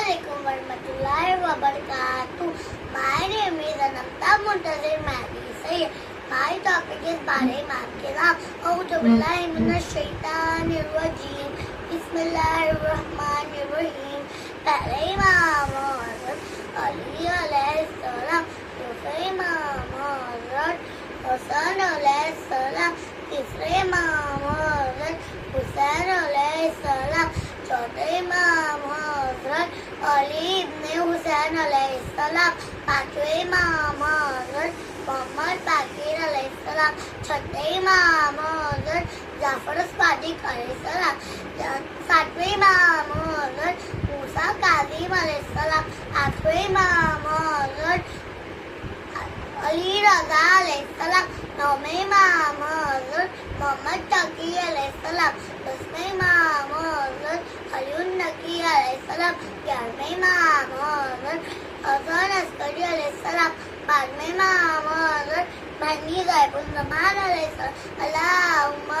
Assalamualaikum warahmatullahi wabarakatuh. My name is Anamta Muntazir Mahdi Sayyid. My topic is Bare Imam Kiram. A'udhu billahi minash shaitanir rajim. Bismillahirrahmanirrahim. Bare Imam Hazrat Ali alayhi salam. Dusre Imam Hazrat Hasan alayhi salam. तीसरे इमाम हज़रत हुसैन अलैहिस्सलाम, चौथे इमाम हज़रत अली इब्ने हुसैन अलैहिस्सलाम, पांचवें इमाम हज़रत मोहम्मद बाकिर अलैहिस्सलाम, छठे इमाम हज़रत जाफर सादिक अलैहिस्सलाम, सातवें इमाम हज़रत मूसा काज़िम अलैहिस्सलाम, आठवें इमाम हज़रत अली रज़ा अलैहिस्सलाम, नौवें इमाम हज़रत मोहम्मद तकी अलैहिस्सलाम, दसवें इमाम हज़रत अली नकी अलैहिस्सलाम, ग्यारहवें इमाम हज़रत हसन अस्करी अलैहिस्सलाम, बारहवें इमाम हज़रत महदी ग़ैबुल ज़मान अलैहिस्सलाम। अल्लाहुम्मा